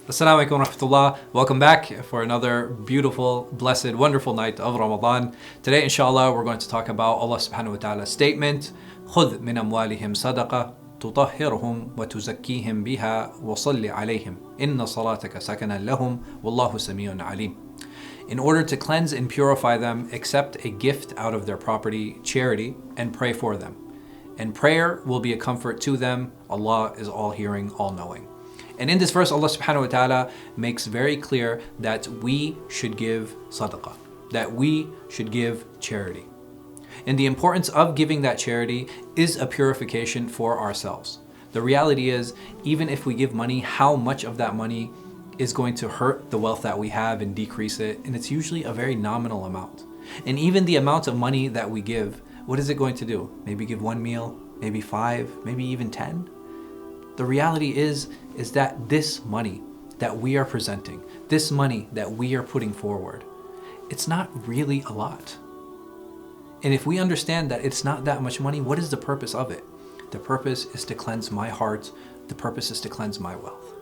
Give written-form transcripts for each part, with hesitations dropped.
Assalamu alaikum wa rahmatullah. Welcome back for another beautiful, blessed, wonderful night of Ramadan. Today, inshallah, we're going to talk about Allah subhanahu wa ta'ala's statement, خُذْ مِنْ أَمْوَالِهِمْ صَدَقَةً تُطَهِّرُهُمْ وَتُزَكِّيهِمْ بِهَا وَصَلِّ عَلَيْهِمْ إِنَّ صَلَاتَكَ سَكَنًا لَهُمْ وَاللَّهُ سَمِيعٌ عَلِيمٌ. In order to cleanse and purify them, accept a gift out of their property, charity, and pray for them. And prayer will be a comfort to them. Allah is all-hearing, all-knowing. And in this verse, Allah subhanahu wa ta'ala makes very clear that we should give sadaqah, that we should give charity. And the importance of giving that charity is a purification for ourselves. The reality is, even if we give money, how much of that money is going to hurt the wealth that we have and decrease it? And it's usually a very nominal amount. And even the amount of money that we give, what is it going to do? Maybe give one meal, maybe 5, maybe even 10? The reality is that this money that we are presenting, this money that we are putting forward, it's not really a lot. And if we understand that it's not that much money, what is the purpose of it? The purpose is to cleanse my heart. The purpose is to cleanse my wealth.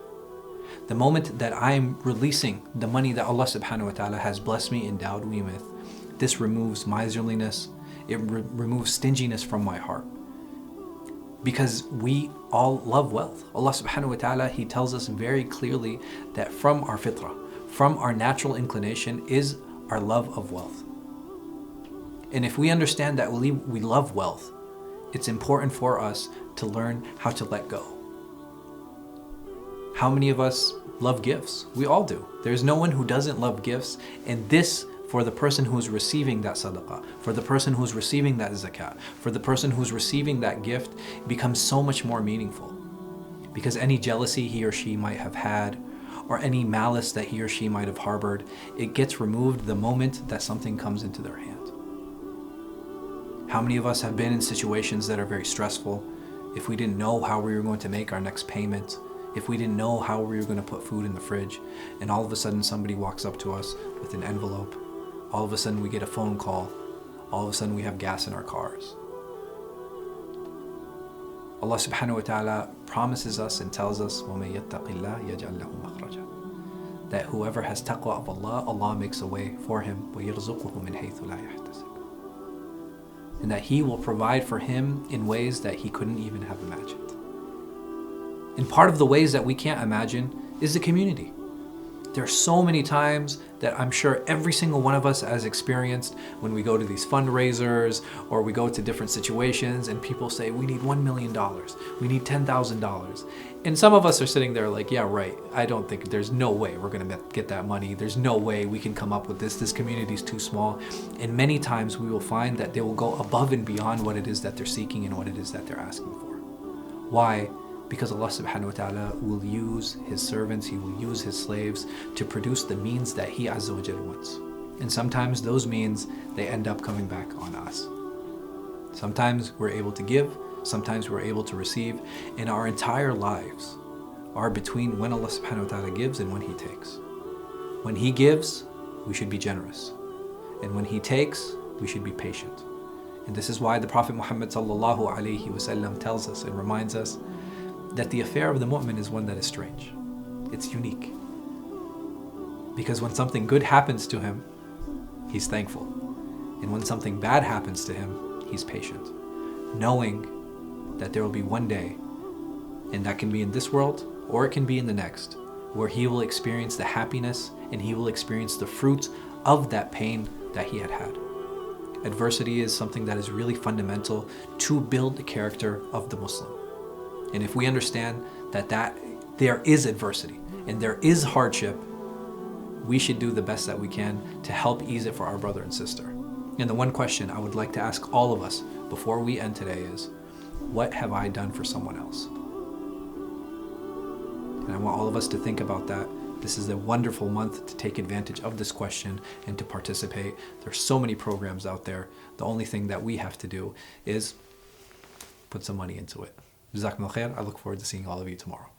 The moment that I'm releasing the money that Allah subhanahu wa ta'ala has blessed me, endowed me with, this removes miserliness. It removes stinginess from my heart. Because we all love wealth. Allah subhanahu wa ta'ala, He tells us very clearly that from our fitrah, from our natural inclination is our love of wealth. And if we understand that we love wealth, it's important for us to learn how to let go. How many of us love gifts? We all do. There's no one who doesn't love gifts, and this for the person who's receiving that sadaqah, for the person who's receiving that zakat, for the person who's receiving that gift, becomes so much more meaningful. Because any jealousy he or she might have had, or any malice that he or she might have harbored, it gets removed the moment that something comes into their hand. How many of us have been in situations that are very stressful? If we didn't know how we were going to make our next payment, if we didn't know how we were going to put food in the fridge, and all of a sudden somebody walks up to us with an envelope, all of a sudden we get a phone call, all of a sudden we have gas in our cars. Allah subhanahu wa ta'ala promises us and tells us, وَمَن يَتَّقِ اللَّهَ يَجْعَلْ لَهُ مَخْرَجًا, that whoever has taqwa of Allah, Allah makes a way for him, وَيَرْزُقُهُ مِنْ حَيْثُ لَا يَحْتَسِبُ, and that He will provide for him in ways that he couldn't even have imagined. And part of the ways that we can't imagine is the community. There are so many times that I'm sure every single one of us has experienced when we go to these fundraisers or we go to different situations and people say, we need $1 million, we need $10,000. And some of us are sitting there like, yeah, right, I don't think, there's no way we're gonna get that money. There's no way we can come up with this. This community is too small. And many times we will find that they will go above and beyond what it is that they're seeking and what it is that they're asking for. Why? Because Allah subhanahu wa ta'ala will use His servants, He will use His slaves to produce the means that He Azza wa Jal wants. And sometimes those means, they end up coming back on us. Sometimes we're able to give, sometimes we're able to receive, and our entire lives are between when Allah subhanahu wa ta'ala gives and when He takes. When He gives, we should be generous. And when He takes, we should be patient. And this is why the Prophet Muhammad sallallahu alaihi wasallam tells us and reminds us that the affair of the mu'min is one that is strange. It's unique. Because when something good happens to him, he's thankful. And when something bad happens to him, he's patient. Knowing that there will be one day, and that can be in this world, or it can be in the next, where he will experience the happiness and he will experience the fruits of that pain that he had had. Adversity is something that is really fundamental to build the character of the Muslim. And if we understand that there is adversity and there is hardship, we should do the best that we can to help ease it for our brother and sister. And the one question I would like to ask all of us before we end today is, what have I done for someone else? And I want all of us to think about that. This is a wonderful month to take advantage of this question and to participate. There's so many programs out there. The only thing that we have to do is put some money into it. Jazakumullah khair. I look forward to seeing all of you tomorrow.